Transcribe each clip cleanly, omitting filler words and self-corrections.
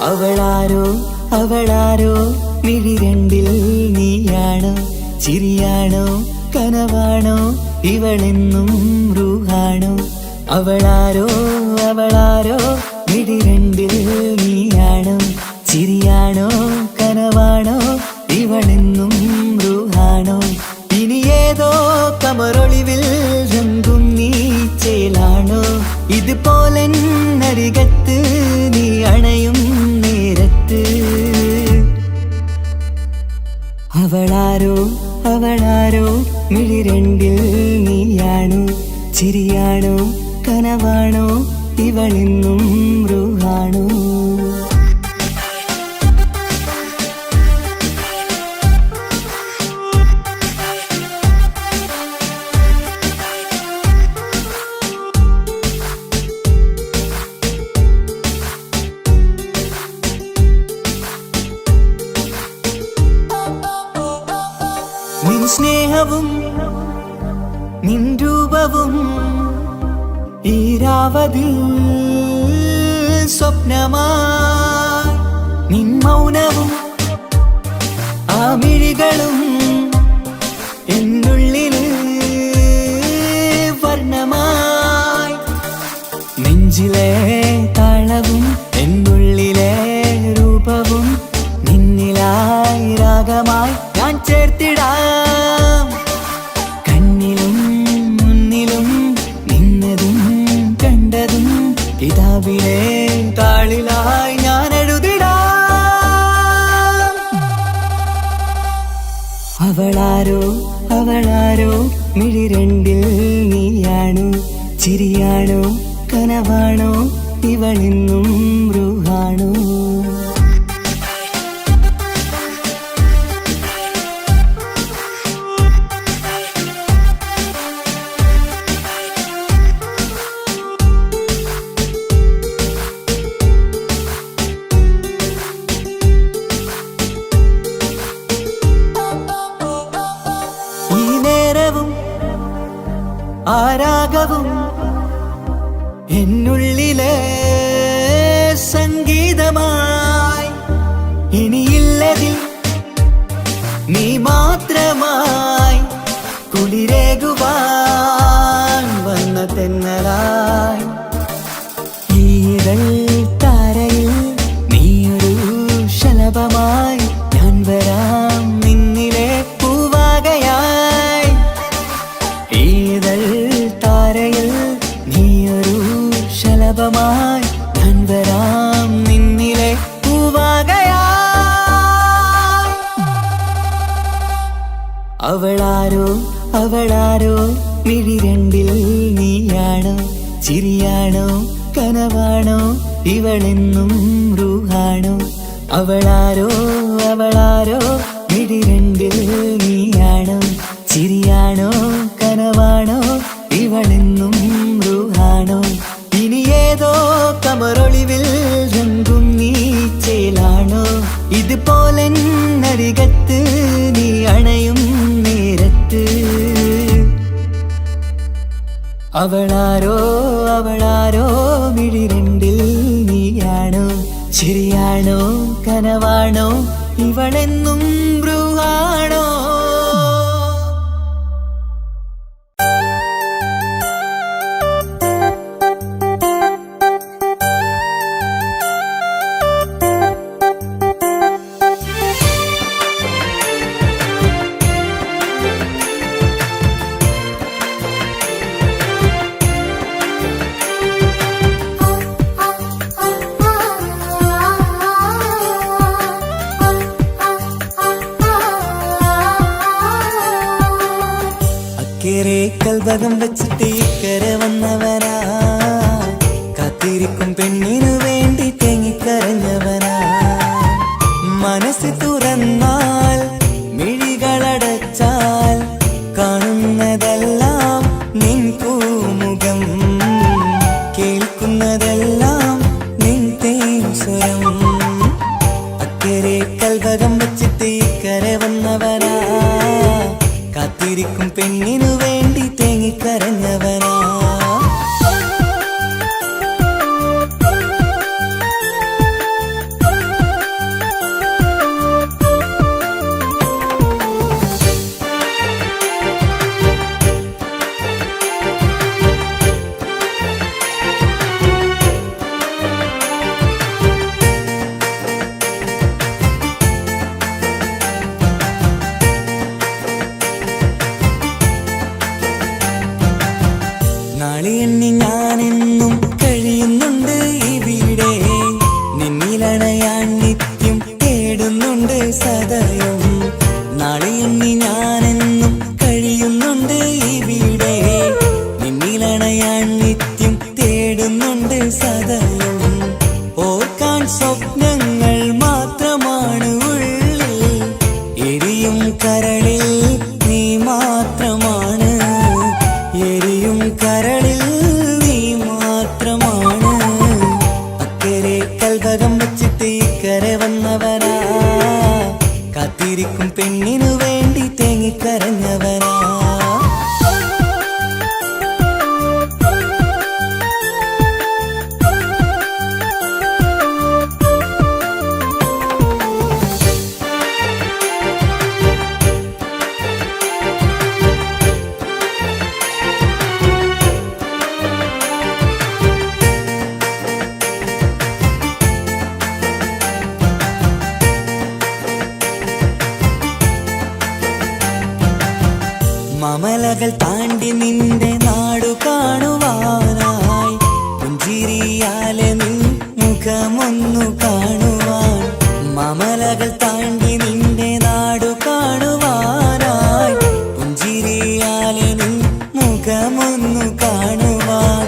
അവളാരോ അവളാരോ മിഴിരണ്ടിൽ നീയാണോ, ചിരിയാണോ കനവാണോ ഇവളെന്നും റൂഹാണോ. അവളാരോ അവളാരോ മിഴിരണ്ടിൽ നീയാണോ, ചിരിയാണോ കനവാണോ ഇവളെന്നും റൂഹാണോ. ഇനി ഏതോ കമറൊളിവിൽ രംഗും നീ ചേലാണോ, ഇതുപോലെ നരികത്ത് നീ അണയും നേരത്ത്. അവളാരോ അവളാരോ മിഴിരണ്ടിൽ നീയാണോ, ചിരിയാണോ കനവാണോ ഇവളെന്നും റൂഹാണോ. നിൻ സ്നേഹവും നിൻ രൂപവും ഈരാവതിൽ സ്വപ്നമായി, നിൻ മൗനവും ആ മിഴികളും എന്നുള്ളില് വർണ്ണമായി. നെഞ്ചിലെ താളവും എന്നുള്ളിലെ രൂപവും നിന്നിലായി രാഗമായി ഞാൻ ചേർത്തിടാം. കണ്ണിലും മുന്നിലും നിന്നതും കണ്ടതും കിതാബിലെ താളിലായി ഞാൻ എഴുതിടാം. അവളാരോ അവളാരോ മിഴിരണ്ടിൽ നീയാണോ, ചിരിയാണോ കനവാണോ ഇവളെന്നും റൂഹാണോ. ആരാഗവും എന്നുള്ളിലെ സംഗീതമായി, ഇനിയില്ലതിൽ നീ മാത്രമായി കുളിരേകുവാൻ വന്ന തെന്നലായി. ഈതൾ താരയിൽ നീയൊരു ശലഭമായി, ഞാൻ വരാം നിന്നിലെ പൂവാകയായി. ഈതൾ താരയിൽ നീയൊരു ശലഭമായി, ഞാൻ വരാം നിന്നിലെ പൂവാകയായി. അവളാരോ അവളാരോ മിഴിരണ്ടിൽ നീയാണോ, ചിരിയാണോ കനവാണോ ഇവളെന്നും റൂഹാണോ. അവളാരോ അവളാരോ മിഴിരണ്ടിൽ നീയാണോ, ചിരിയാണോ കനവാണോ ഇവളെന്നും റൂഹാണോ. ഇനി ഏതോ കമറൊളിവിൽ രംഗും നീ ചേലാണോ, ഇതുപോലെ നരികത്ത് നീ അണയും നേരത്ത്. അവളാരോ അവളാരോ മിഴിരണ്ടിൽ നീയാണോ, ചിരിയാണോ കനവാണോ ഇവളെന്നും റൂഹാണോ. കൽവകം വെച്ചിട്ട് ഇക്കരെ വന്നവനാ, കാത്തിരിക്കും പെണ്ണിനു വേണ്ടി തേങ്ങിക്ക സ്വപ്നങ്ങൾ മാത്രമാണ് ഉള്ളിൽ, എരിയും കരളിൽ നീ മാത്രമാണ്, എരിയും കരളിൽ നീ മാത്രമാണ്. അക്കരെ കൽവകം വെച്ചിട്ട് ഇക്കരെ വന്നവനാ, കാത്തിരിക്കും പെണ്ണിനു വേണ്ടി തേങ്ങിക്കരഞ്ഞവനാ. മമലകൾ താണ്ടി നിന്റെ നാടു കാണുവാനായി, പുഞ്ചിരിയാലെ നിൻ മുഖമൊന്നു കാണുവാൻ. മമലകൾ താണ്ടി നിന്റെ നാടു കാണുവാനായി, പുഞ്ചിരിയാലെ നിൻ മുഖമൊന്നു കാണുവാൻ.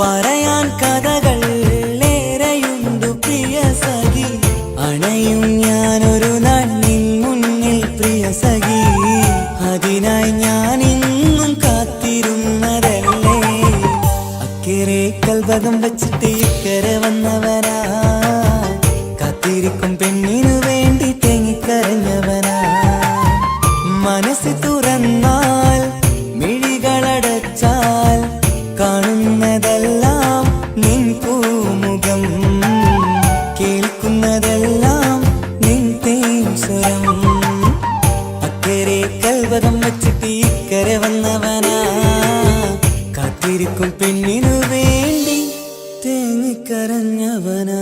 പറയാൻ കഥകൾ ഏറെയുണ്ടു പ്രിയ സഖി, അണയും ഞാനൊരു നാൾ നിൻ മുന്നിൽ പ്രിയ സഖി. അതിനായി ഞാനിന്നും കാത്തിരുന്നതല്ലേ, അക്കരെ കൽവകം വെച്ചിട്ട് ഇക്കരെ വന്നവനാ, കാത്തിരിക്കും പെണ്ണിനു വേണ്ടി തേങ്ങിക്കരഞ്ഞവനാ. മനസ്സ് തുറന്നാൽ മിഴികളടച്ചാൽ കാണുന്നതെല്ലാം നിൻ പൂമുഖം, കേൾക്കുന്നതെല്ലാം നിൻ തേൻ സ്വരം. അക്കരെ കൽവകം വെച്ചിട്ട് ഇക്കരെ വന്നവനാ, കാത്തിരിക്കും പെണ്ണിനു വേണ്ടി തേങ്ങിക്കരഞ്ഞവനാ.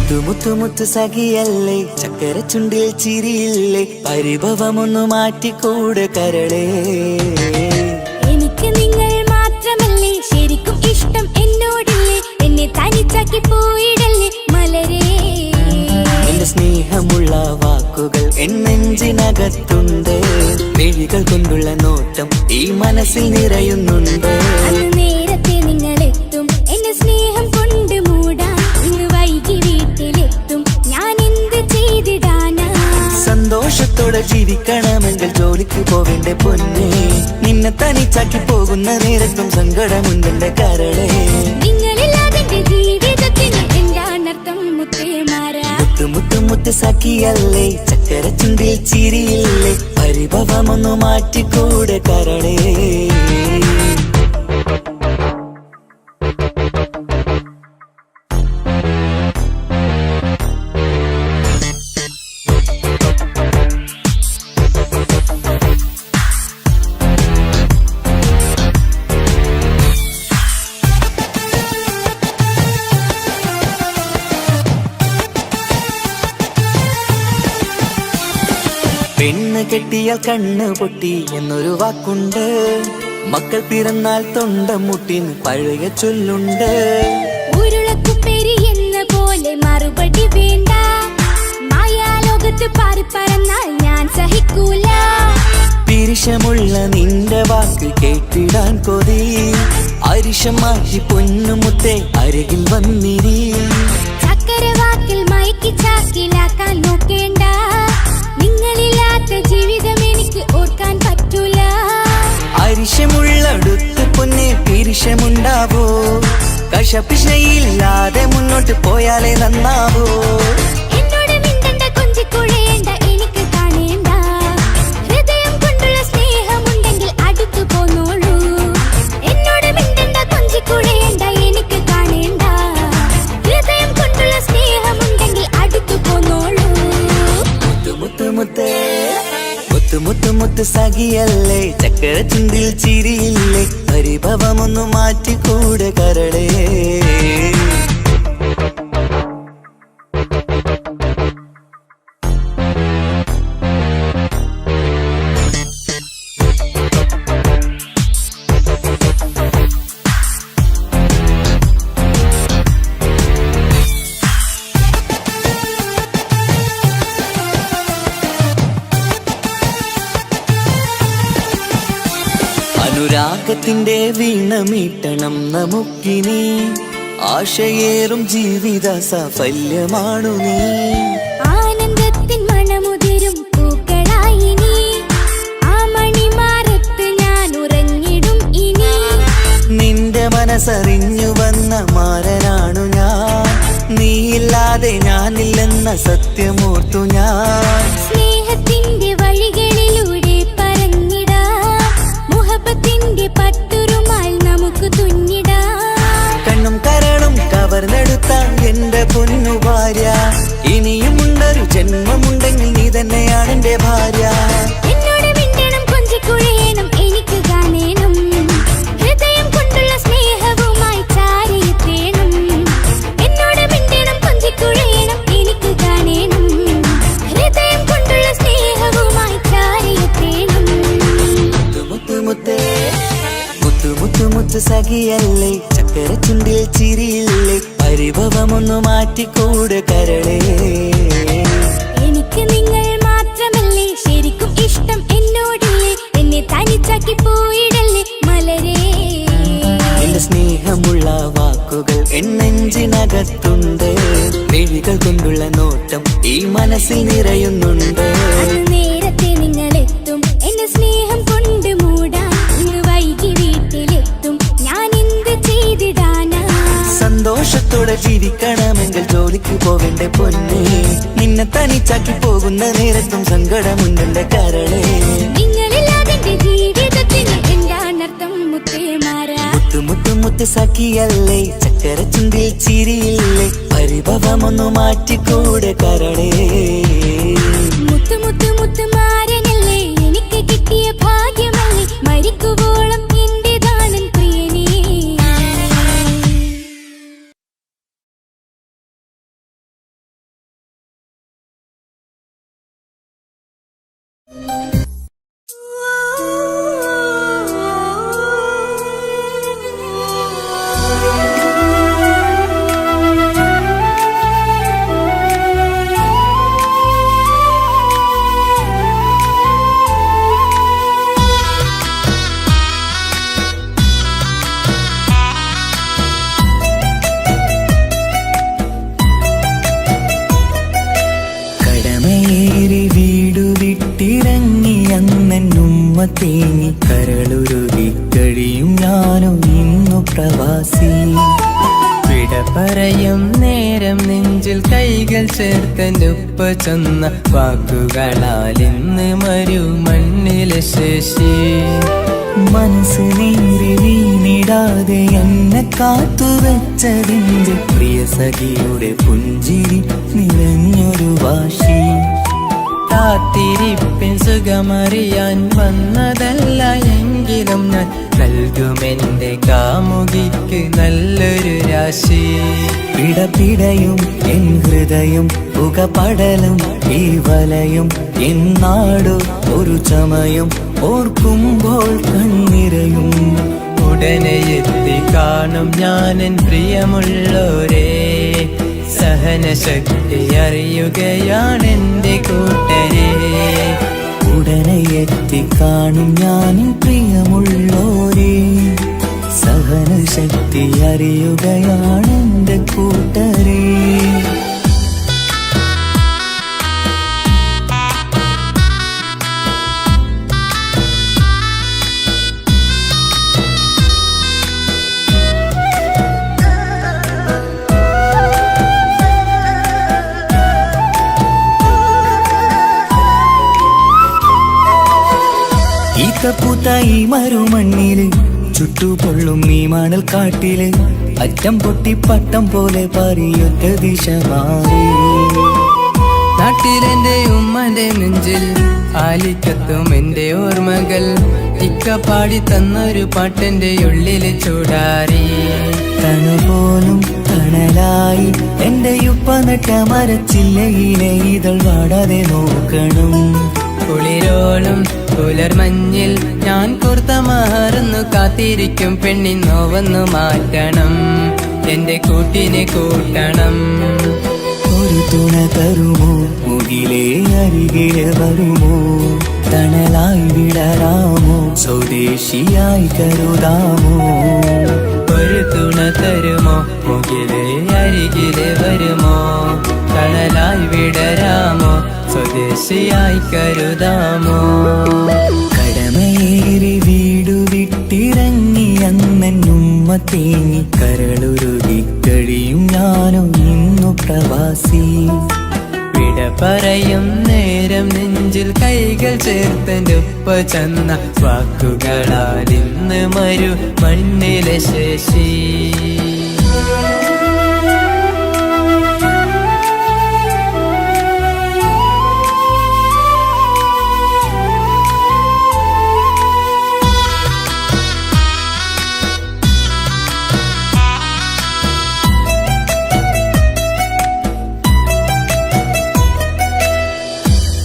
മുത്തു മുത്തു മുത്തു സഖിയല്ലേ, ചക്കര ചുണ്ടിൽ ചിരിയില്ലേ, പരിഭവമൊന്നു മാറ്റിക്കൂടെ കരളേ. എനിക്ക് നിങ്ങൾ മാത്രമല്ലേ ശരിക്കും ഇഷ്ടം എന്നോടില്ലേ, എന്നെ തനിച്ചാക്കി പോയിടല്ലേ മലരേ. എന്റെ സ്നേഹമുള്ള വാക്കുകൾ എന്നെഞ്ചിനകത്തുണ്ട്, മിഴികൾ കൊണ്ടുള്ള നോട്ടം ഈ മനസ്സിൽ നിറയുന്നുണ്ട്. അന്ന് നേരത്തെ നിങ്ങളെത്തും എന്നെ സ്നേഹം കൊണ്ട് മൂടാൻ, ഇന്ന് വൈകി വീട്ടിലെത്തും ഞാൻ എന്ത് ചെയ്തിടാനാ. സന്തോഷത്തോടെ ജീവിക്കണമെങ്കിൽ ജോലിക്ക് പോവേണ്ട പൊന്നേ, നിന്നെ തനിച്ചാക്കി പോകുന്ന നേരത്തും സങ്കടമുണ്ടെന്റെ കരളേ. നിങ്ങളില്ലാതെ എന്റെ ജീവിതത്തിന് എന്താണർത്ഥം മുത്തേമാരാ. മുത്തു മുത്തു മുത്തു സഖിയല്ലേ, ചക്കര ചുണ്ടിൽ ചിരിയില്ലേ, പരിഭവമൊന്നു മാറ്റിക്കൂടെ കരളേ. പെണ്ണ് കെട്ടിയാൽ കണ്ണ് പൊട്ടി എന്നൊരു വാക്കുണ്ട്, മക്കൾ പിറന്നാൽ തൊണ്ട മുട്ടിന് പഴയ ചൊല്ലുണ്ട്. ഉരുളക്കുപ്പേരി എന്ന പോലെ മറുപടി വേണ്ട, മായാലോകത്ത് പാറിപ്പറന്നാൽ ഞാൻ സഹിക്കൂല. പിരിശമുള്ള നിന്റെ വാക്ക് കേട്ടിടാൻ കൊതി, അരിശം മാറ്റി പൊന്നുമുത്തെ അരികിൽ വന്നിരി. ചക്കരവാക്കിൽ മയക്കി ചാക്കിലാക്കാൻ നോക്കേണ്ട, നിങ്ങളില്ലാത്ത ജീവിതം എനിക്ക് ഓർക്കാൻ പറ്റൂല. അരിശമുള്ളടുത്ത് പൊന്നെ പിരിശമുണ്ടാവോ, കശപിശയില്ലാതെ മുന്നോട്ട് പോയാലേ നന്നാവോ. എന്നോട് മിണ്ടണ്ട കൊഞ്ചിക്കുഴയേണ്ട എനിക്ക് കാണേണ്ട, ഹൃദയം കൊണ്ടുള്ള സ്നേഹമുണ്ടെങ്കിൽ അടുത്തു പോന്നോളൂ. എന്നോട് മിണ്ടണ്ട കൊഞ്ചിക്കുഴയേണ്ട എനിക്ക് കാണേണ്ട, ഹൃദയം കൊണ്ടുള്ള സ്നേഹമുണ്ടെങ്കിൽ അടുത്തു പോന്നോളൂ. മുത്തു മുത്തു മുത്തേ, മുത്തു മുത്തു മുത്തു സഖിയല്ലേ, ചക്കര ചുണ്ടിൽ ചിരിയില്ലേ, പരിഭവമൊന്നു മാറ്റിക്കൂടെ കരളേ. അനുരാഗത്തിന്റെ വീണ മീട്ടണം നമുക്കിനി, ആശയേറും ജീവിത സാഫല്യമാണു നീ. ആനന്ദത്തിൻ മണമുതിരും പൂക്കളായി നീ, ആ മണിമാറത്ത് ഞാൻ ഉറങ്ങിടും ഇനി. നിന്റെ മനസ്സറിഞ്ഞു വന്ന മാരനാണു ഞാൻ, നീയില്ലാതെ ഞാനില്ലെന്ന സത്യമോർത്തു ഞാൻ. സ്നേഹത്തിന്റെ വഴികളിലൂടെ പറഞ്ഞിടാം, മുഹബത്തിന്റെ പട്ടുറുമാൽ നമുക്ക് തുന്നിടാം. കണ്ണും കരളും കവർന്നെടുത്ത എന്റെ പൊന്നു ഭാര്യ, ഇനിയുമുണ്ടൊരു ജന്മമുണ്ടെങ്കിൽ നീ തന്നെയാണ് എന്റെ ഭാര്യ. എന്നോട് മിണ്ടണം കൊഞ്ചിക്കുഴയണം എനിക്ക് കാണേണം, ഹൃദയം കൊണ്ടുള്ള സ്നേഹവുമായി ചാരിയെത്തേണം. എന്നോട് മിണ്ടണം കൊഞ്ചിക്കുഴയണം എനിക്ക് കാണേണം, ഹൃദയം കൊണ്ടുള്ള സ്നേഹവുമായി ചാരിയെത്തേണം. മുത്തു മുത്തേ, മുത്തു മുത്തു മുത്തു സഖിയല്ലേ, ചക്കര ചുണ്ടിൽ ചിരിയില്ലേ, പരിഭവമൊന്നു മാറ്റിക്കൂടെ കരളേ. എനിക്ക് നിങ്ങൾ മാത്രമല്ലേ ശരിക്കും ഇഷ്ടം എന്നോടില്ലേ, എന്നെ തനിച്ചാക്കി പോയിടല്ലേ മലരേ. എന്റെ സ്നേഹമുള്ള വാക്കുകൾ എന്നെഞ്ചിനകത്തുണ്ട്, മിഴികൾ കൊണ്ടുള്ള നോട്ടം ഈ മനസ്സിൽ നിറയുന്നുണ്ട്. അന്ന് നേരത്തെ നിങ്ങളെത്തും എന്നെ സ്നേഹം കൊണ്ട് മൂടാൻ, ഇന്ന് വൈകി വീട്ടിലെത്തും ഞാൻ എന്ത് ചെയ്തിടാനാ. സന്തോഷത്തോടെ ജീവിക്കണമെങ്കിൽ ജോലിക്ക് പോവേണ്ട പൊന്നേ, നിന്നെ തനിച്ചാക്കി പോകുന്ന നേരത്തും സങ്കടമുണ്ടെന്റെ കരളേ. നിങ്ങളില്ലാതെ എന്റെ ജീവിതത്തിന് എന്താണർത്ഥം മുത്തേമാരാ. മുത്തു മുത്തു മുത്തു സഖിയല്ലേ, ചക്കര ചുണ്ടിൽ ചിരിയില്ലേ, പരിഭവമൊന്നു മാറ്റിക്കൂടെ കരളേ. മുത്തു മുത്തു മുത്തുമാരനല്ലേ എനിക്ക് കിട്ടിയ ഭാഗ്യമല്ലേ, മരിക്കുവോളം എന്റേതാണെൻ പ്രിയനേ. കടമയേറി വീടു വിട്ടിറങ്ങി അന്നുമ്മ തേങ്ങി കരളുരുകി കഴിയും ഞാനും ഇന്നു പ്രവാസി. വിട പറയും നേരം നെഞ്ചിൽ കൈകൾ ചേർത്തനുപ്പ ചൊന്ന വാക്കുകളാൽ ഇന്ന് മരുമണ്ണിലെ ശേഷി. മനസ്സ് നീറി വീണിടാതെ എന്നെ കാത്തുവെച്ചതിന്റെ പ്രിയ സഖിയുടെ പുഞ്ചിരി നിറഞ്ഞൊരു വാശി. കാത്തിരിപ്പിൻ സുഖമറിയാൻ വന്നതല്ല എങ്കിലും ഞാൻ നൽകുമെന്റെ കാമുകിക്ക് നല്ലൊരു രാശി. പിടപിടയും എൻ ഹൃദയം പുകപടലും ഈ വലയും എന്നാടു ഒരു ചമയം ഓർക്കുമ്പോൾ കണ്ണിരയും. ഉടനെ എത്തി കാണും ഞാനെൻ പ്രിയമുള്ളോരേ, സഹനശക്തി അറിയുകയാണെന്റെ കൂട്ടരെ. ഉടനെ എത്തി കാണും ഞാൻ പ്രിയമുള്ളോരേ, സഹനശക്തി അറിയുകയാണെന്റെ കൂട്ടരേ. ഈത്തപ്പൂത്ത ഈ മരുമണ്ണില് ചുട്ടുപൊള്ളും ഈ മണൽ കാട്ടില് അറ്റം പൊട്ടി പട്ടം പോലെ പറയൊറ്റ ദിശ മാറി. നാട്ടിലെന്റെ ഉമ്മന്റെ നെഞ്ചിൽ ആലിക്കത്തും എന്റെ ഓർമ്മകൾ ഇക്ക പാടി തന്നൊരു പാട്ടെന്റെ ഉള്ളില് ചൂടാറി. തണുപോലും തണലായി എന്റെ ഉപ്പ നട്ട മരച്ചില്ലയിലെ ഇതൾ വാടാതെ നോക്കണം. കുളിരോളും പുലർമഞ്ഞിൽ ഞാൻ കുർത്ത മാറുന്നു കാത്തിരിക്കും പെണ്ണിൻ നോവന്നു മാറ്റണം, എന്റെ കൂട്ടിനെ കൂട്ടണം. ഒരു തുണ തരുമോ മുകിലേ അരികിലെ വരുമോ, തണലായി വിടരാമോ സ്വദേശിയായി കരുതാമോ. ഒരു തുണ തരുമോ മുകിലേ അരികിലെ വരുമോ, തണലായി വിടരാമോ സ്വദേശിയായി കരുതാമോ. കടമയേറി വീടു വിട്ടിറങ്ങി അന്നുമ്മ തേങ്ങി കരളുരുകി കഴിയും ഞാനും ഇന്നു പ്രവാസി. വിട പറയും നേരം നെഞ്ചിൽ കൈകൾ ചേർത്തനുപ്പ ചന്ന വാക്കുകളാൽ ഇന്ന് മരുമണ്ണിലെ ശേഷി.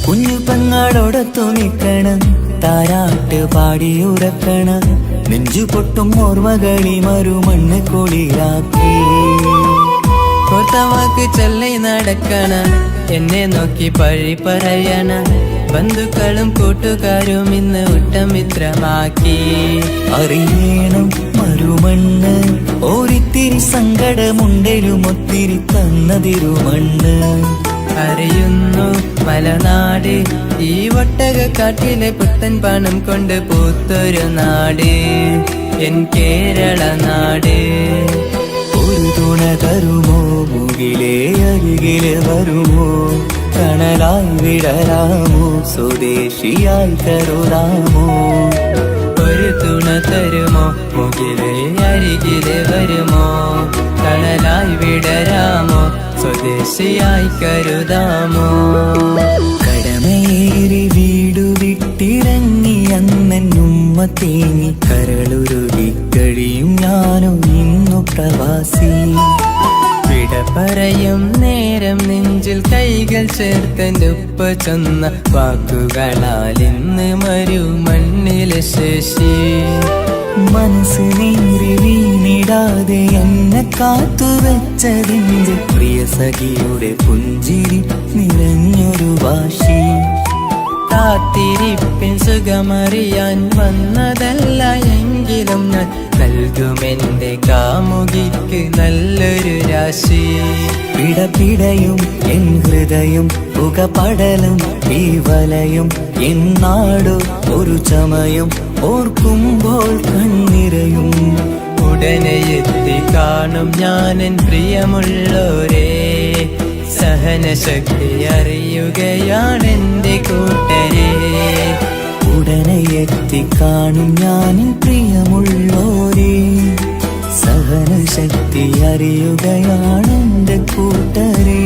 കുഞ്ഞു പെങ്ങളോടൊത്തു നിൽക്കണം, താരാട്ട് പാടിയുറക്കണം, നെഞ്ചു പൊട്ടും ഓർമ്മകളി മരുമണ്ണ് കുളിരാക്കി. കൊത്തവാക്ക് ചൊല്ലി നടക്കണ, എന്നെ നോക്കി പഴി പറയണ, ബന്ധുക്കളും കൂട്ടുകാരും ഇന്ന് ഉറ്റമിത്രമാക്കി. അറിയണം മരുമണ്ണ് ഒരിത്തിരി സങ്കടമുണ്ടേലും ഒത്തിരി തന്നതിരുമണ്ണ്. അറിയുന്നു മലനാട് ഈ ഒട്ടകക്കാട്ടിലെ പുത്തൻ പണം കൊണ്ട് പൂത്തൊരു നാട്, എൻ കേരള നാട്. ഒരു തുണ തരുമോ മുകിലേ അരികിലെ വരുമോ, തണലായി വിടരാമോ സ്വദേശിയായി കരുതാമോ. ഒരു തുണ തരുമോ മുകിലേ അരികിലെ വരുമോ, തണലായി വിടരാമോ സ്വദേശിയായി കരുതാമോ. കടമയേറി വീടു വിട്ടിറങ്ങി അന്നുമ്മ തേങ്ങി കരളുരുകി കഴിയും ഞാനും ഇന്നു പ്രവാസി. വിട പറയും നേരം നെഞ്ചിൽ നെഞ്ചിൽ കൈകൾ ചേർത്തെന്റെ ഉപ്പ ചെന്ന വാക്കുകളാൽ ഇന്ന് മരുമണ്ണിലെ ശേഷി. മനസ്സ് നീറി വീണിടാതെ എന്നെ കാത്തുവെച്ചതിന്റെ പ്രിയ സഖിയുടെ പുഞ്ചിരി നിറഞ്ഞൊരു വാശി. കാത്തിരിപ്പിൻ സുഖമറിയാൻ വന്നതല്ല എങ്കിലും ഞാൻ നൽകുമെന്റെ കാമുകിക്ക് നല്ലൊരു രാശി. പിടപിടയും എൻ ഹൃദയം പുകപടലും ഈ വലയും എന്നാടോ ഒരു ചമയം ഓർക്കുമ്പോൾ കണ്ണിരയും. ഉടനെ എത്തി കാണും ഞാനെൻ പ്രിയമുള്ളോരേ, സഹനശക്തി അറിയുകയാണെന്റെ കൂട്ടരെ. ഉടനെ എത്തിക്കാണും ഞാൻ പ്രിയമുള്ളോരേ, സഹനശക്തി അറിയുകയാണെന്റെ കൂട്ടരേ.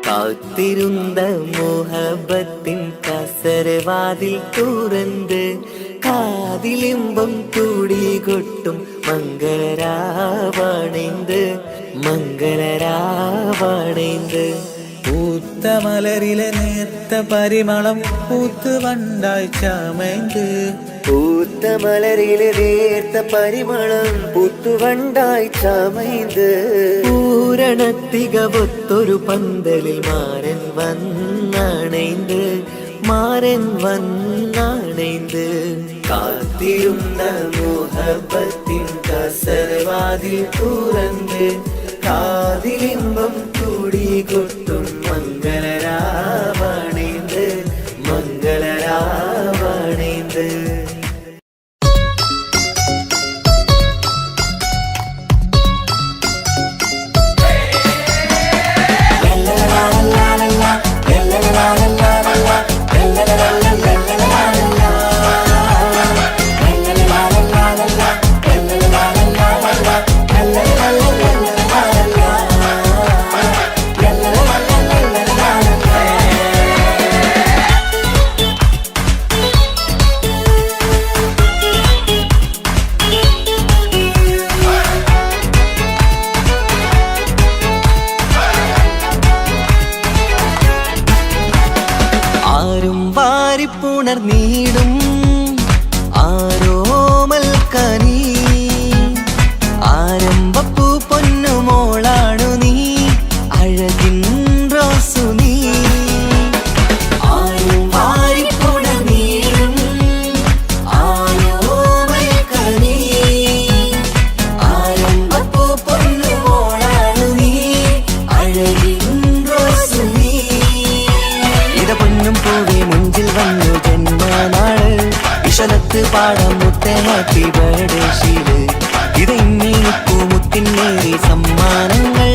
കാത്തിരുന്ന മോഹബത്തിൻ കസരവാതിൽ തുറന്ന് കാതിലിമ്പം കൂടികൊട്ടും മംഗളരാവണൈந்து മംഗളരാവണൈந்து. പൂത്ത മലരിലെ നേർത്ത പരിമളം പൂത്ത് വണ്ടായി ചമൈந்து. പൂത്ത മലരിലെ നേർത്ത പരിമളം പൂത്തുവണ്ടായി ചമൈந்து. പൂരണത്തികവൊത്തൊരു പന്തലിൽ മാരൻ വന്നണൈந்து മാരൻ വന്നണൈந்து. കാത്തിരുന്ന മോഹബത്തിൻ കസരവാതിൽ തുറന്ന് കാതിലിമ്പം കൂടികൊട്ടും മംഗളരാവണൈந்து മംഗളരാവണൈந்து. ആരും വാരിപ്പുണർന്നീടും ആരോമൽക്കനി ആരംഭപ്പൂ പൊന്നുമോളാണു നീ അഴകിൻ റോസു നീ. ആരും വാരിപ്പുണർന്നീടും ആരോമൽക്കനി ആരംഭപ്പൂ പൊന്നുമോളാണു നീ അഴകിൻ റോസു നീ. പൊന്നും പൂവി മുഞ്ചിൽ വന്നു ജന്മനാള് വിശലത്ത് പാടം മുത്തേ ഹാപ്പി ബർത്ത്ഡേ ശീല്. ഇതെന്നിപ്പൂ മുത്തിനേറി സമ്മാനങ്ങൾ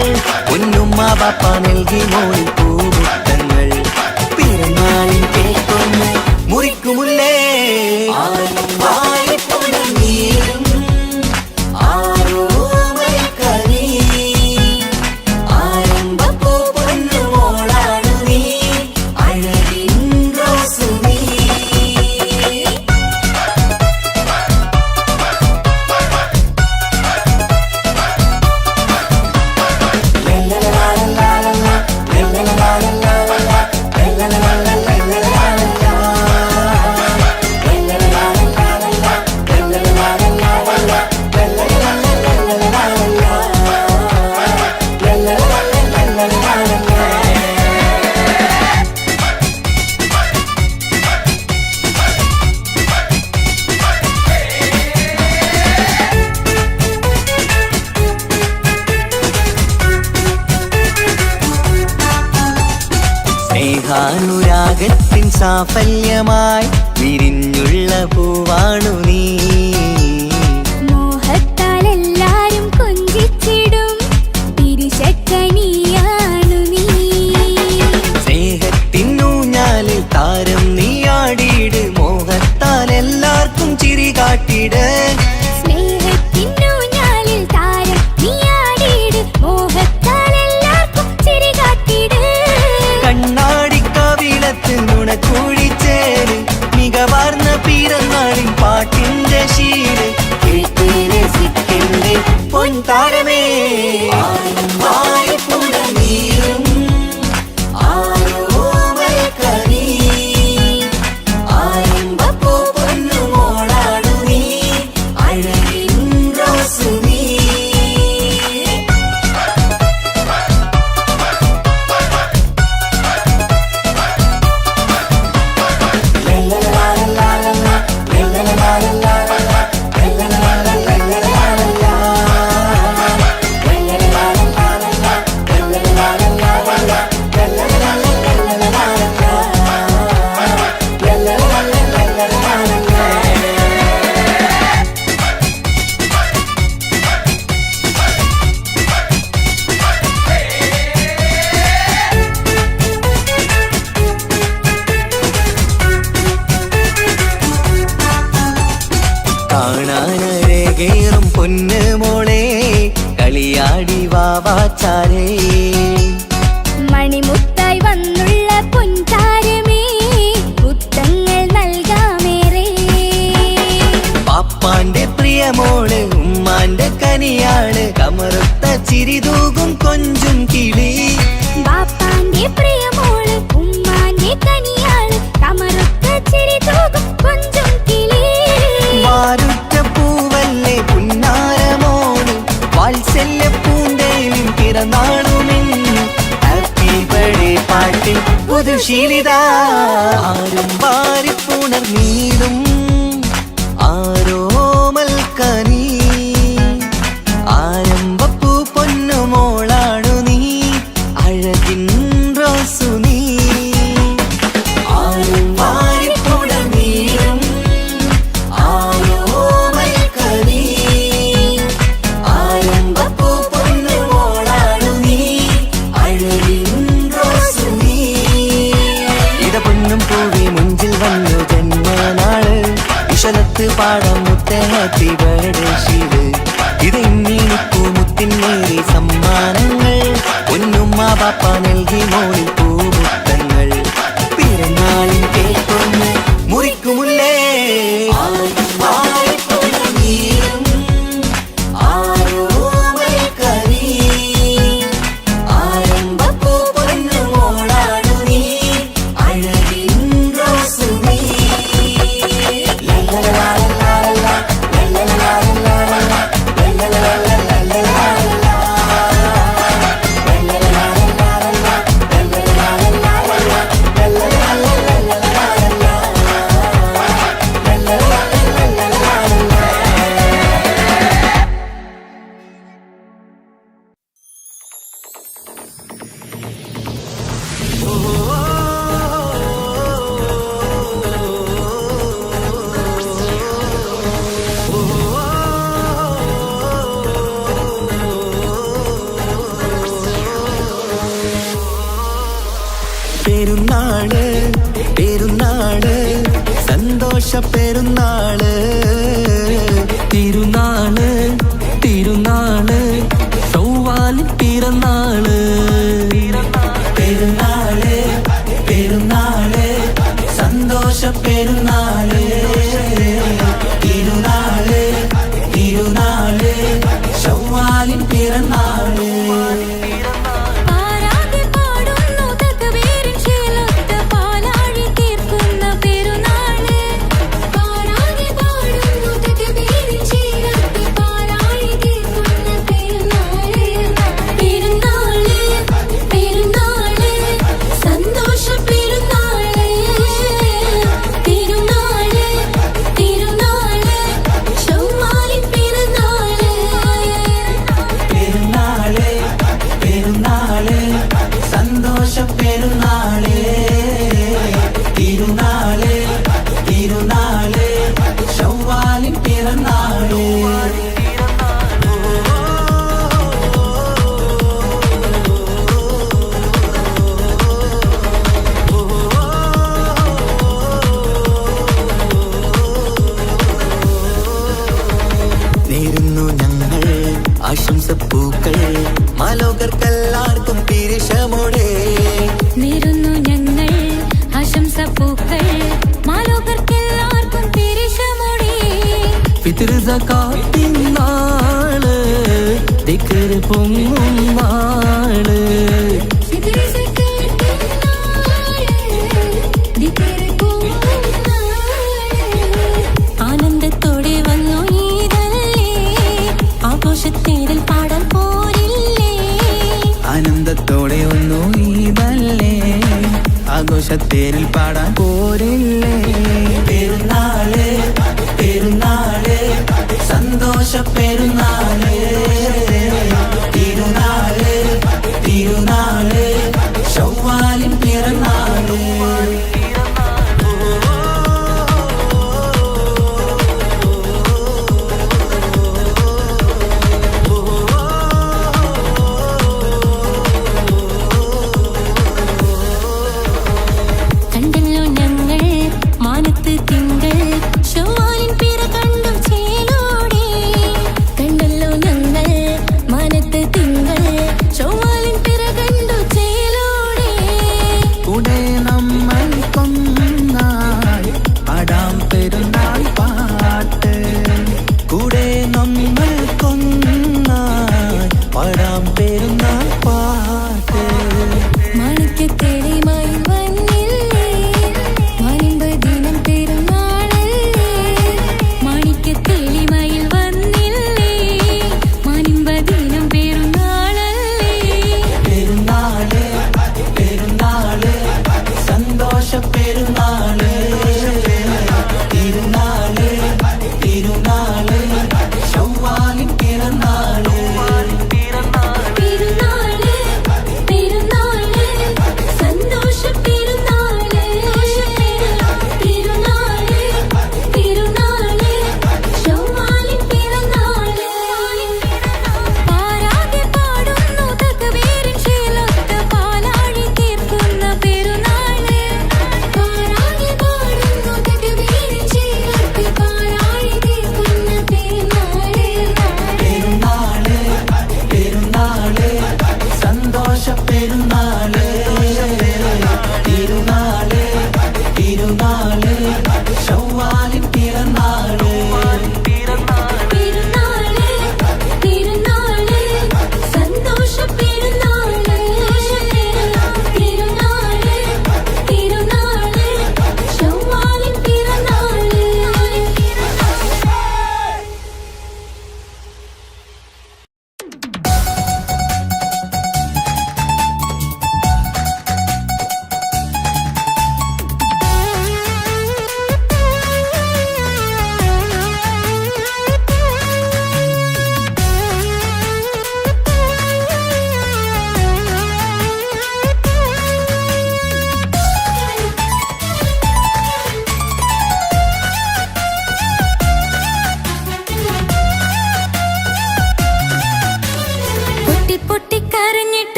പൊന്നുമ്മ പാപ്പ നൽകി മോളിൽ പൂമുത്തങ്ങൾ. പിറന്നാളിൻ കേക്കൊന്ന് മുറിക്കുമുല്ലേ ആരും വാരിപ്പുണർന്നീടും ആരോമൽക്കനി ആരംഭപ്പൂ പൊന്നുമോളാണു നീ അഴകിൻ റോസു നീ. സ്നേഹാനുരാഗത്തിൻ സാഫല്യമായി വിരിഞ്ഞുള്ള പൂവാണു നീ. മോഹത്താൽ എല്ലാരും കൊഞ്ചിച്ചിടും തിരിശക്കനിയാണു ചാരേ മണിമുത്തായി വന്നുള്ള പൊൻതാരമേ മുത്തങ്ങൾ നൽകാമേറെ. പാപ്പാന്റെ പ്രിയമോള് ഉമ്മാന്റെ കനിയാള് കമറുത്ത ചിരിതൂകും കൊഞ്ചും കിളി. ബാപ്പാന്റെ പ്രിയമോള് ഉമ്മാന്റെ കനിയാള് കമറുത്ത ചിരിതൂകും കൊഞ്ചും കിളി. വാരുറ്റ പൂവല്ലേ പുന്നാരമോള് വാത്സല്യ പൂന്തേനും പിറന്നാളുമിന്ന്. ഹാപ്പി ബർത്ത്ഡേ പാട്ടിൽ പുതുശീലിത ആരും വാരിപ്പുണർന്നീടും ആരോമൽക്കനീ. ആരംഭപ്പൂ പൊന്നുമോളാണു നീ അഴകിൻ റോസു നീ. ആരും വാരിപ്പുണർന്നീടും ആരോമൽക്കനീ. ആരംഭപ്പൂ പൊന്നുമോളാണു നീ അഴകിൻ റോസു നീ. ഇടപൊന്നും പൂവി മുഞ്ചിൽ വന്നു ജന്മനാള് വിശലത്ത് പാടം മുത്തേ ഹാപ്പി ബർത്ത്ഡേ ശീല്. ഇത് ഇന്നിപ്പൂ മുത്തിനേറി സമ്മാനങ്ങൾ പൊന്നുമ്മ പാപ്പ നൽകി മോളിൽ പൂമുത്തങ്ങൾ. പിറന്നാളിൻ കേക്കൊന്ന് മുറിക്കുമുല്ലേ ആരംഭപ്പൂ പൊന്നുമോളാണു നീ അഴകിൻ റോസു നീ. പെരുന്നാള് പെരുന്നാള് സന്തോഷ പെരുന്നാള്. തിരുനാള് തിരുനാള് ചൊവ്വാലിൻ പിറന്നാള്. പെരുന്നാള് പെരുന്നാള് സന്തോഷ പെരുന്നാള്. തിരുനാള് തിരുനാള് ചൊവ്വാലിൻ പിറന്നാള്. പാരാതെ പാടുന്നു തകവീരിൻ ശീലത്ത് പാലാഴി തീർക്കുന്ന പെരുന്നാള്. പാരാതെ പാടുന്നു തകവീരിൻ ശീലത്ത് പാലാഴി തീർക്കുന്ന പെരുന്നാള്. പെരുന്നാള് പെരുന്നാള് സന്തോഷ പെരുന്നാള്. തിരുനാള് തിരുനാള് ചൊവ്വാലിൻ പിറന്നാള്. പെരുന്നാള് പെരുന്നാള് സന്തോഷ പെരുന്നാള്. തിരുനാള് തിരുനാള് ചൊവ്വാലിൻ പിറന്നാള്. നേരുന്നു ഞങ്ങൾ ആശംസപ്പൂക്കൾ മാലോകർക്കെല്ലാവർക്കും പിരിശമോടെ. നേരുന്നു ഞങ്ങൾ ആശംസപ്പൂക്കൾ മാലോകർക്കെല്ലാവർക്കും പെരിശമോടെ. ഫിത്ർ സകാത്തിൻ നാള് ദിക്ർ പൊങ്ങും നാള്. ആനന്ദത്തോടെ വന്നു ഈദല്ലേ ആഘോഷത്തേരിൽ പാടാൻ പോരില്ലേ. ആനന്ദത്തോടെ ഒന്നു ഈദല്ലേ ആഘോഷത്തേരിൽ പാടാൻ പോരില്ലേ. പെരുന്നാള് പെരുന്നാള് സന്തോഷ പെരുന്നാള്. തിരുനാള് തിരുനാള് ചൊവ്വാലിൻ പിറന്നാള്. കണ്ടല്ലോ ഞങ്ങൾ മാനത്ത് തിങ്കൾ ചൊവ്വാലിൻ പിറ കണ്ടു ചേലോടെ. കണ്ടല്ലോ ഞങ്ങൾ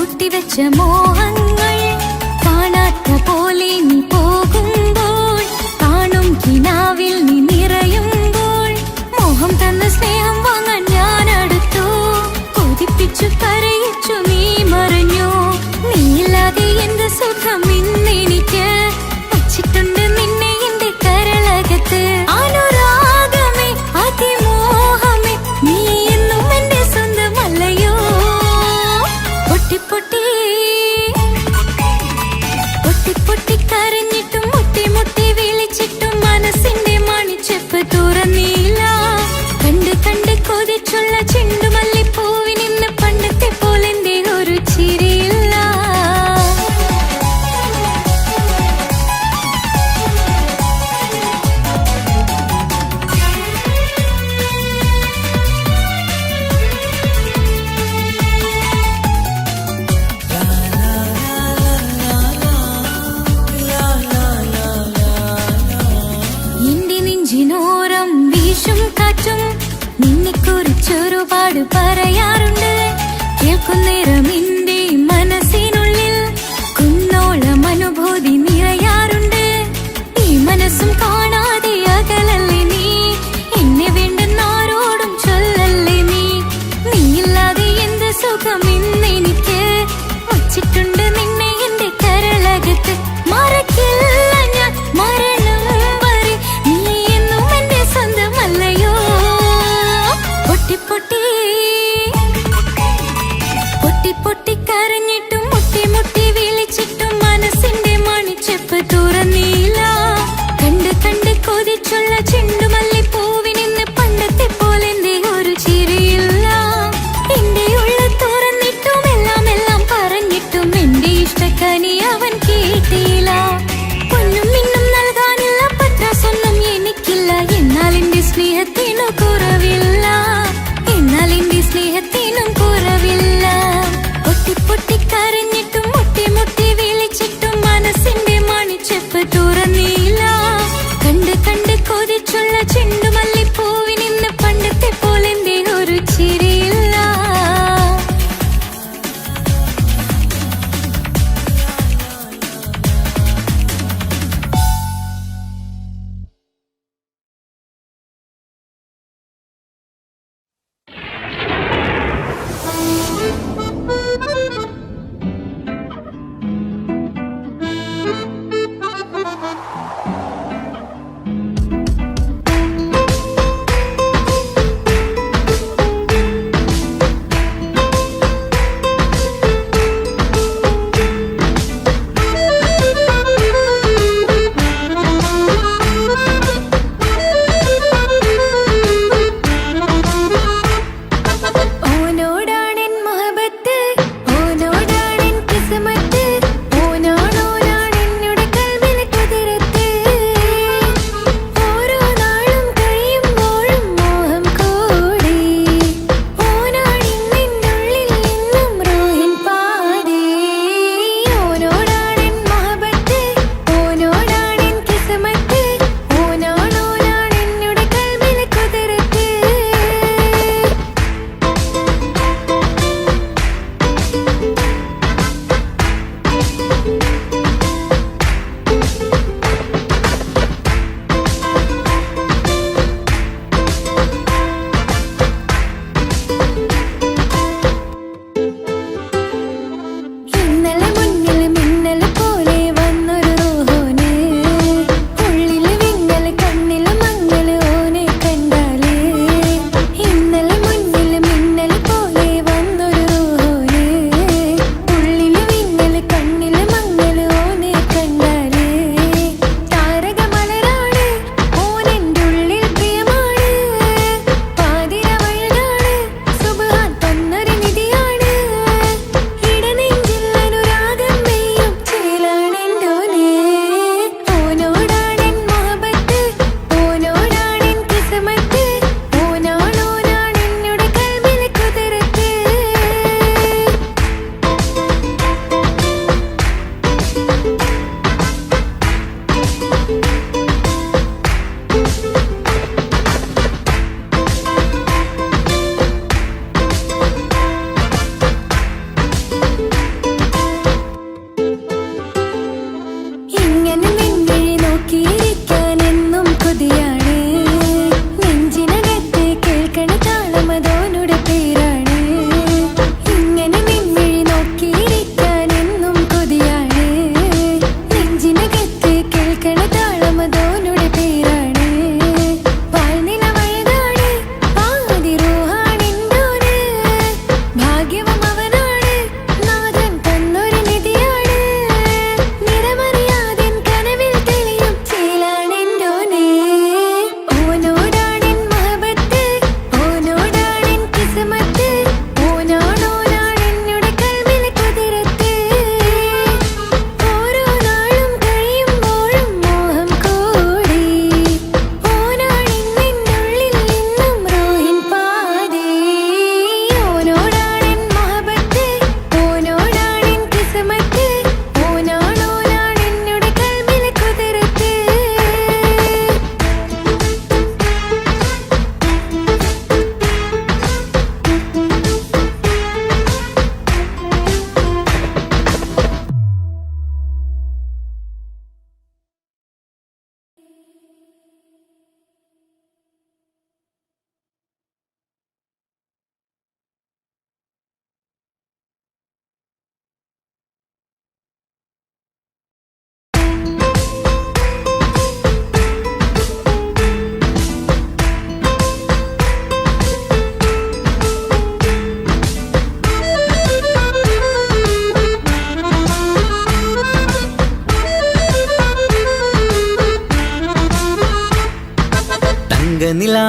പൂട്ടിവെച്ച മോഹങ്ങൾ കാണാത്ത പോലെ നീ പോകുമ്പോൾ, കാണും കിനാവിൽ നീ നിറയുമ്പോൾ, മോഹം തന്ന സ്നേഹം വാങ്ങാൻ ഞാൻ അടുത്തു. കൊതിപ്പിച്ചു കരയിച്ചു നീ മറഞ്ഞു. നീയില്ലാതെ എന്ത് സുഖം ഇന്നെനിക്ക്, വച്ചിട്ടുണ്ട് നിന്നെ എന്റെ കരളകത്ത്. അനുരാഗമേ അതിമോഹമേ നീ എന്നും എന്റെ സ്വന്തമല്ലയോ. പൊട്ടി പൊട്ടി പൊട്ടി പൊട്ടി കരഞ്ഞിട്ടും മുട്ടി മുട്ടി വിളിച്ചിട്ടും മനസ്സിന്റെ മണിച്ചെപ്പ് തുറന്നില്ല. കണ്ട് കണ്ട് കൊതിച്ചുള്ള ചെണ്ടുമല്ലിപ്പൂവിനിന്ന് പണ്ടത്തെ പോലെന്റെ ഒരു ചിരിയില്ല. എന്റെ നെഞ്ചിനോരം വീശും കാറ്റും നിന്നെക്കുറിച്ചൊരുപാട് പറയാറുണ്ട്. കേൾക്കുന്നേരം എന്റെ മനസ്സിനുള്ളിൽ കുന്നോളം അനുഭൂതി നിറയാറുണ്ട്. ഈ മനസ്സും കാണാതെ അകലല്ലേ നീ, എന്നെ വേണ്ടെന്നാരോടും ചൊല്ലല്ലേ നീ. നീയില്ലാതെ എന്ത് സുഖം ഇന്നെനിക്ക്, വച്ചിട്ടുണ്ട് നിന്നെ എന്റെ കരളകത്ത്. മറക്കില്ല ഞാൻ മരണം വരെ, നീ എന്നും എന്റെ സ്വന്തമല്ലയോ. പൊട്ടി പൊട്ടി പൊട്ടി പൊട്ടി കരഞ്ഞിട്ടും മുട്ടി മുട്ടി വിളിച്ചിട്ടും മനസ്സിന്റെ മണിച്ചെപ്പ് തുറന്നില്ല. കണ്ട് കണ്ട് കൊതിച്ചുള്ള ചെണ്ടുമല്ലിപ്പൂവിനിന്ന് പണ്ടത്തെ പോലെന്റെ ഒരു ചിരിയില്ല. എന്റെ ഉള്ള തുറന്നിട്ടും എല്ലാം എല്ലാം പറഞ്ഞിട്ടും എന്റെ ഇഷ്ടക്കനി അവൻ കേട്ടില്ല. പൊന്നും മിന്നും നൽകാനില്ല പത്രാസൊന്നും എനിക്കില്ല, എന്നാൽ എന്റെ സ്നേഹത്തിനു കുറവില്ല, എന്നാൽ എന്റെ സ്നേഹത്തിനും കുറവില്ല. പൊട്ടി പൊട്ടി കരഞ്ഞിട്ടും മുട്ടി മുട്ടി വിളിച്ചിട്ടും മനസ്സിന്റെ മണിച്ചെപ്പ് തുറന്നില്ല. കണ്ട് കണ്ട് കൊതിച്ചുള്ള ചെണ്ടുമല്ലിപ്പൂവിനിന്ന് പണ്ടത്തെ പോലെന്റെ ഒരു ചിരിയില്ല.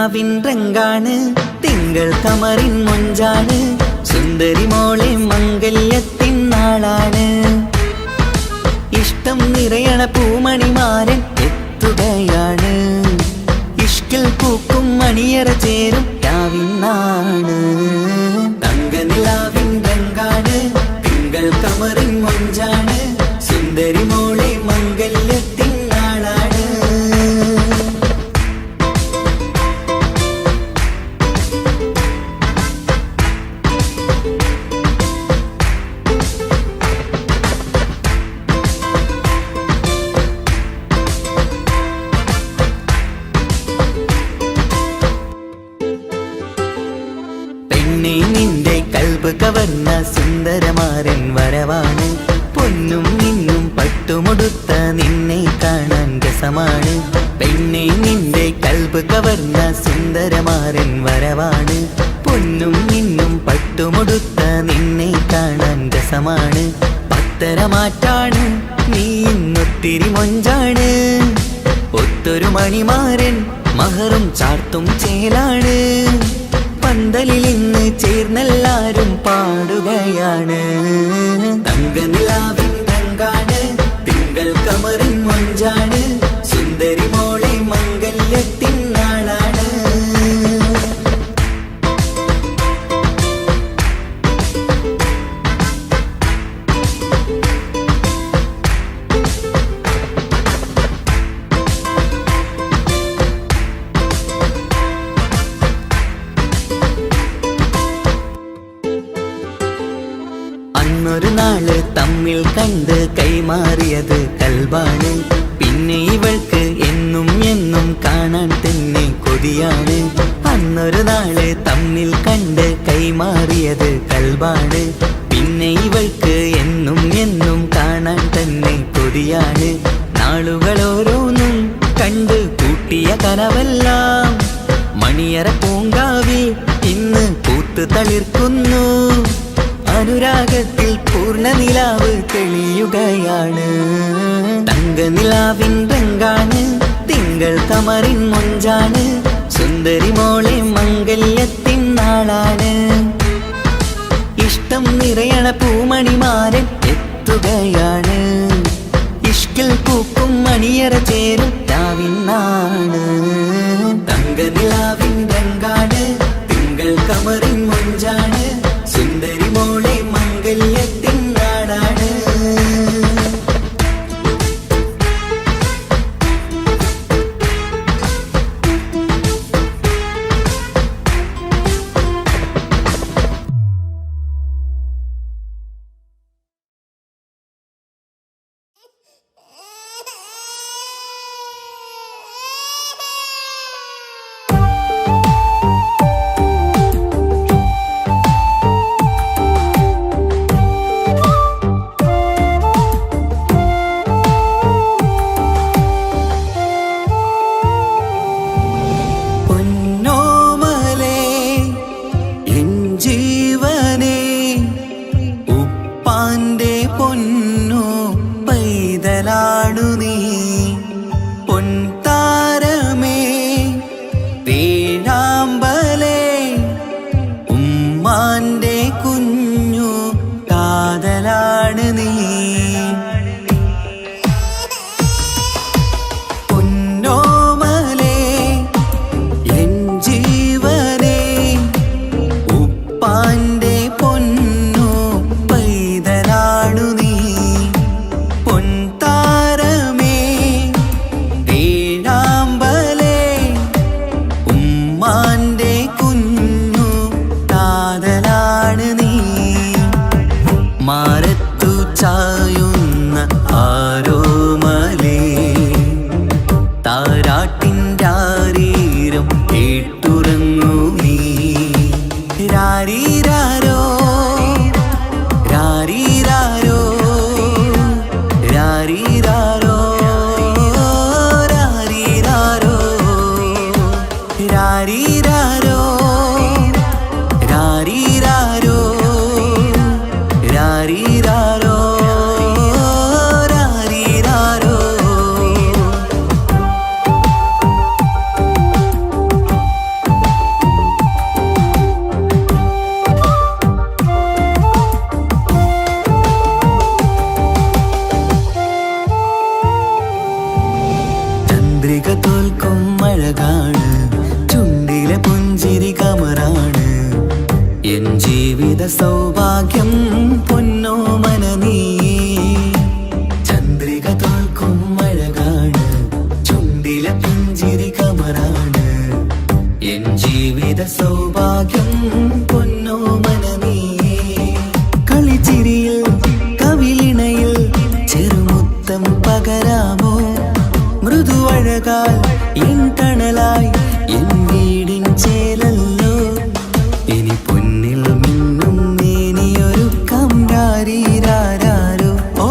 നിലാവിൻ രംഗാണ് തിങ്കൾ കമറിൻ മൊഞ്ചാണ് സുന്ദരി മോളെ മംഗല്യത്തിൻ നാളാണ് ഇഷ്ടം നിറയണ പൂമണിമാരൻ എത്തുകയാണ് ഇഷ്കിൽ പൂക്കും മണിയറ ചേരും രാവിനാണ് തങ്ക നിലാവിൻ രംഗാണ് തിങ്കൾ കമറിൻ മൊഞ്ചാണ് സുന്ദരി മോളെ മംഗല്യത്തിൻ നാളാണ് പെണ്ണെ നിന്റെ കൽബ് കവർന്ന സുന്ദരമാരൻ വരവാണ് പൊന്നും നിന്നും പട്ടുമുടുത്ത നിന്നെ കാണാൻ രസമാണ് പെണ്ണെ നിന്റെ കൽബ് കവർന്ന സുന്ദരമാരൻ വരവാണ് പൊന്നും നിന്നും പട്ടുമുടുത്ത നിന്നെ കാണാൻ രസമാണ് പത്തരമാറ്റാണ് നീ ഇന്നൊത്തിരി മൊഞ്ചാണ് ഒത്തൊരു മണിമാരൻ മഹറും ചാർത്തും ചേലാണ് പന്തലിൽ ഇന്ന് ചേർന്നെല്ലാരും പാടുകയാണ് തങ്ക നിലാവിൻ രംഗാണ് തിങ്കൾ കമറിൻ മൊഞ്ചാണ് സുന്ദരി മോളെ മംഗല്യത്തിൻ നാളാണ് അന്നൊരു നാള് തമ്മിൽ കണ്ട് കൈമാറിയത് കൽബാണ് പിന്നെ ഇവൾക്ക് എന്നും എന്നും കാണാൻ തന്നെ കൊതിയാണ് അന്നൊരു നാള് തമ്മിൽ കണ്ട് കൈമാറിയത് കൽബാണ് പിന്നെ ഇവൾക്ക് എന്നും എന്നും കാണാൻ തന്നെ കൊതിയാണ് നാളുകൾ ഓരോന്നും കണ്ട് കൂട്ടിയ കനവെല്ലാം മണിയറ പൂങ്കാവിൽ ഇന്ന് പൂത്തു തളിർക്കുന്നു അനുരാഗത്തിൽ പൂർണ്ണ നിലാവ് തെളിയുകയാണ് തങ്ക നിലാവിൻ രംഗാണ് തിങ്കൾ കമറിൻ മൊഞ്ചാണ് സുന്ദരി മോളെ മംഗല്യത്തിൻ നാളാണ് ഇഷ്ടം നിറയണ പൂമണിമാരൻ എത്തുകയാണ് ഇഷ്കിൽ പൂക്കും മണിയറ ചേരും രാവിനാണ് തങ്ക നിലാവിൻ രംഗാണ് തിങ്കൾ കമറിൻ മൊഞ്ചാണ് സുന്ദരി മോളെ മംഗല്യത്തിൻ നാടാണ് ജീവിത സൗഭാഗ്യം പൊന്നോ മനനീ ചന്ദ്രിക തോൽക്കും അഴകാണ് ചുണ്ടിലെ പുഞ്ചിരി കമറാണ് എൻ ജീവിത സൗഭാഗ്യം പൊന്നോ മനനീ കളിച്ചിരിയിൽ കവിളിണയിൽ ചെറുമുത്തം പകരാമോ മൃദുവഴകാൽ എൻ തണലായി എൻ വീടിൻ ചേലല്ലോ ഇനി പൊന്നിൽ മിന്നും മേനിയൊരുക്കം രാരീരാരോ ഓ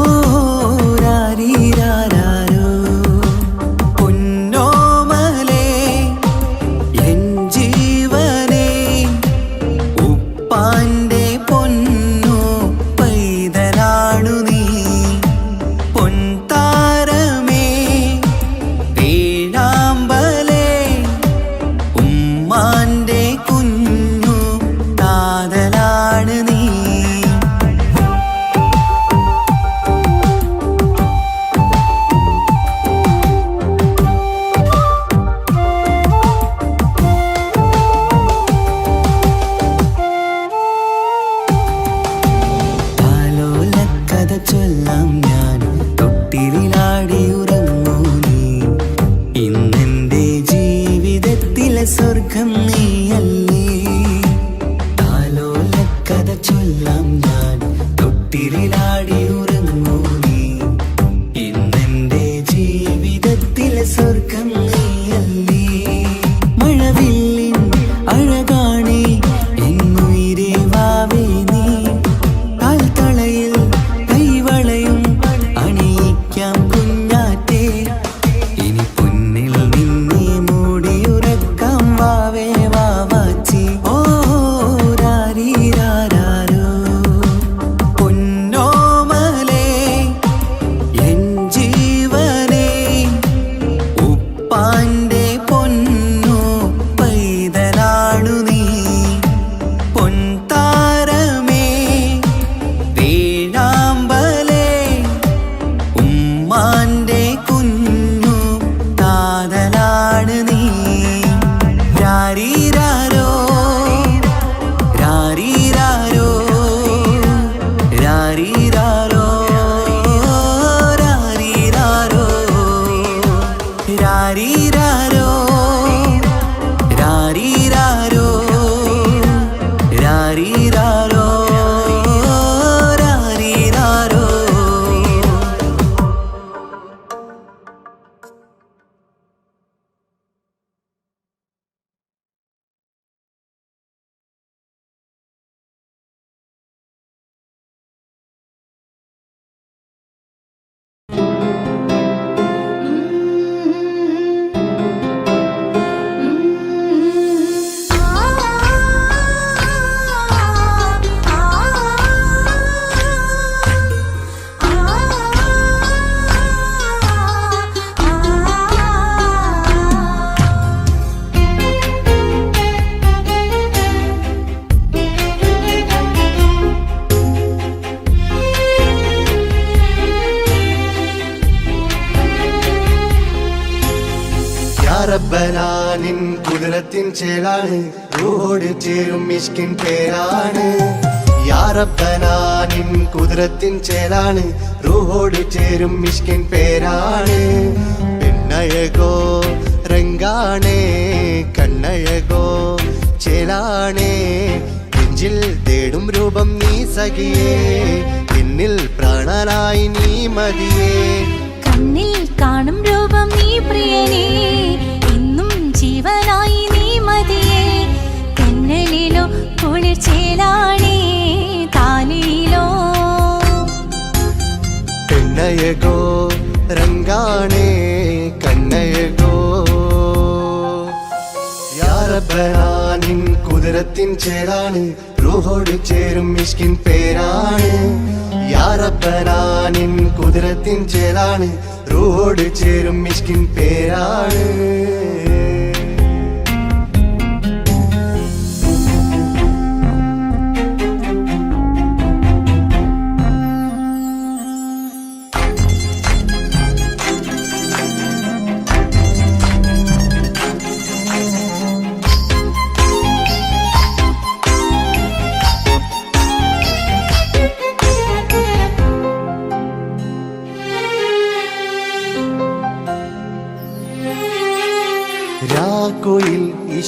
രാരീരാരോ പൊന്നോമലേ എൻ ജീവനേ ഉപ്പാന്റെ പൊന്നോ പൈതലാണു നീ പൊൻതാരമേ വേഴാമ്പലേ ഉമ്മാന്റെ കുഞ്ഞു കാതലാണ് നീ താലോലക്കഥ ചൊല്ലാം ഞാൻ തൊട്ടിലാടി ഉറങ്ങൂ നീ ഇന്നെന്റെ ജീവിതത്തിലെ സ്വർഗം നീയല്ലേ താലോലക്കഥ ചൊല്ലാം ഞാൻ തൊട്ടിലാടി ഉറങ്ങൂ നീ ഇന്നെന്റെ ജീവിതത്തിലെ സ്വർഗം നീയല്ലേ മഴവില്ലിൻ അഴകാണേ എന്നുയിരേ വാവേ നീ കാൽത്തളയിൽ കൈവളയും അണിയിക്കാം കുഞ്ഞാറ്റേ ഇനി പൊന്നിൽ നിന്നെ മൂടിയുറക്കാം വാവേ വാവാച്ചി ഓ രാരീരാരോ പൊന്നോമലേ എൻ ജീവനേ ഉപ്പാന്റെ പൊന്നോ പൈതലാണു നീ പൊൻതാരമേ വേഴാമ്പലേ ഉമ്മാന്റെ കുഞ്ഞു കാതലാണ് നീ രാരീരാരോ രാരീരാരോ രാരീരാരോ രാരീരാരോ രാരീരാരോ രാരീരാരോ രാരീരാരോ രാരീരാരോ റബ്ബനാനിൻ കുതിരത്തിൻ ചേലാണ് റൂഹോട് ചേരും മിഷ്കിൻ പേരാണ് യാ റബ്ബനാനിൻ കുതിരത്തിൻ ചേലാണ് റൂഹോട് ചേരും മിഷ്കിൻ പേരാണ് പെണ്ണഴകോ രംഗാണേ കണ്ണഴകോ ചേലാണേ നെഞ്ചിൽ തേടും രൂപം നീ സഖിയേ എന്നിൽ പ്രാണനായി നീ മതിയേ കണ്ണിൽ കാണും രൂപം നീ പ്രിയനേ ഇന്നും ജീവനായി നീ മതിയേ തെന്നലിലോ കുളിർച്ചേലാണേ താലിയിലോ പെണ്ണഴകോ രംഗാണേ കണ്ണഴകോ യാ റബ്ബനാനിൻ കുതിരത്തിൻ ചേലാണ് റൂഹോട് ചേരും മിഷ്കിൻ പേരാണ് യാ റബ്ബനാനിൻ കുതിരത്തിൻ ചേലാണ് റൂഹോട് ചേരും മിഷ്കിൻ പേരാണ്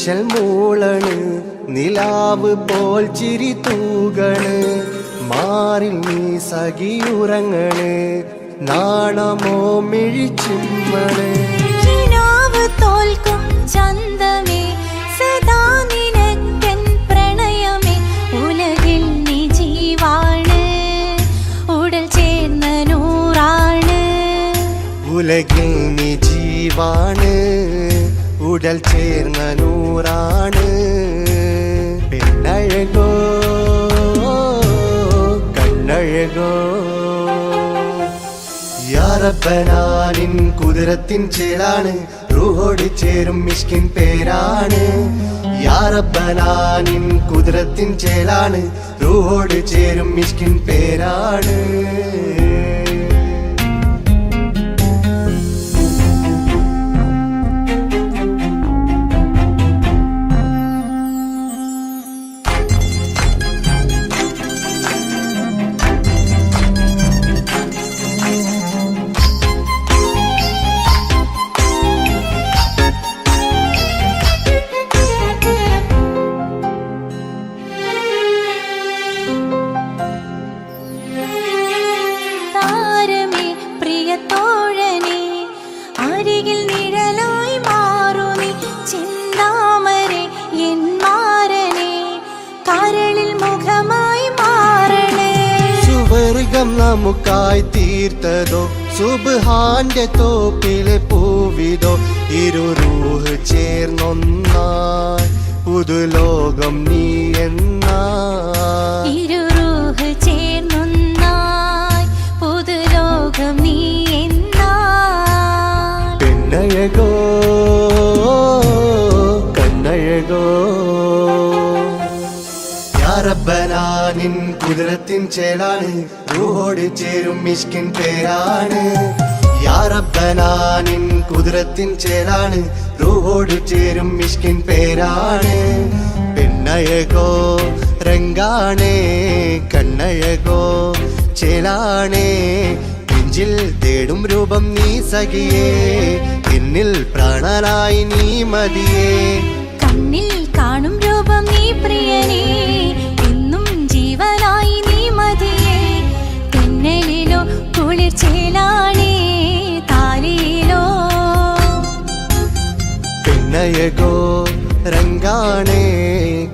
ഇശൽ മൂളണ് നിലാവ് പോൽ ചിരി തൂകണ് മാറിൽ നീ സഖിയുറങ്ങണ് നാണമോ മിഴിച്ചിമ്മണ് കിനാവ് തോൽക്കും ചന്തമേ സദാ നിനക്കൻ പ്രണയമേ ഉലകിൽ നീ ജീവാണ് ഉടൽ ചേർന്ന നൂറാണ് ഉലകിൽ നീ ജീവാണ് ഉടൽ ചേർന്ന നൂറാണ് പെണ്ണഴകോ കണ്ണഴകോ യാ റബ്ബനാ നിൻ കുതിരത്തിൻ ചേലാണ് റൂഹോട് ചേരും മിഷ്കിൻ പേരാണ് യാ റബ്ബനാ നിൻ കുതിരത്തിൻ ചേലാണ് റൂഹോട് ചേരും മിഷ്കിൻ പേരാണ് താരമേ പ്രിയത്തോഴനേ അരികിൽ നിഴലായി മാറുമി ചിന്താമരേ എൻ മാരനേ കരളിൽ മുഖമായി മാറണേ സുവർഗം നമുക്കായി തീർത്തതോ സുബ്ഹാന്റെ തോപ്പിലെ പൂവിതോ ഇരു റൂഹ് ചേർന്നൊന്നായി പുതുലോകം നീ എന്നായി ഇരു റൂഹ് ചേർന്നൊന്നായി പുതുലോകം നീ എന്നായി പെണ്ണഴകോ കണ്ണഴകോ യാ റബ്ബനാ നിൻ കുതിരത്തിൻ ചേലാണ് റൂഹോട് ചേരും മിഷ്കിൻ പേരാണ് യാ റബ്ബനാ നിൻ കുതിരത്തിൻ ചേലാണ് റൂഹോട് ചേരും മിഷ്കിൻ പേരാണ് പെണ്ണഴകോ രംഗാണേ കണ്ണഴകോ ചേലാണേ നെഞ്ചിൽ തേടും രൂപം നീ സഖിയേ എന്നിൽ പ്രാണനായി നീ മതിയേ കണ്ണിൽ കാണും രൂപം നീ പ്രിയനേ എന്നും ജീവനായി നീ മതിയേ തെന്നലിലോ കുളിർ ചേലാണേ താലിയിലോ പെണ്ണഴകോ രംഗാണേ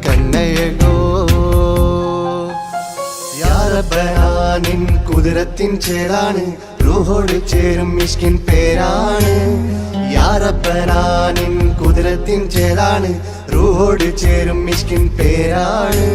കണ്ണഴകോ യാ റബ്ബനാ നിൻ കുതിരത്തിൻ ചേലാണ് റൂഹോട് ചേരും മിഷ്കിൻ പേരാണ് യാ റബ്ബനാ നിൻ കുതിരത്തിൻ ചേലാണ് റൂഹോട് ചേരും മിഷ്കിൻ പേരാണ്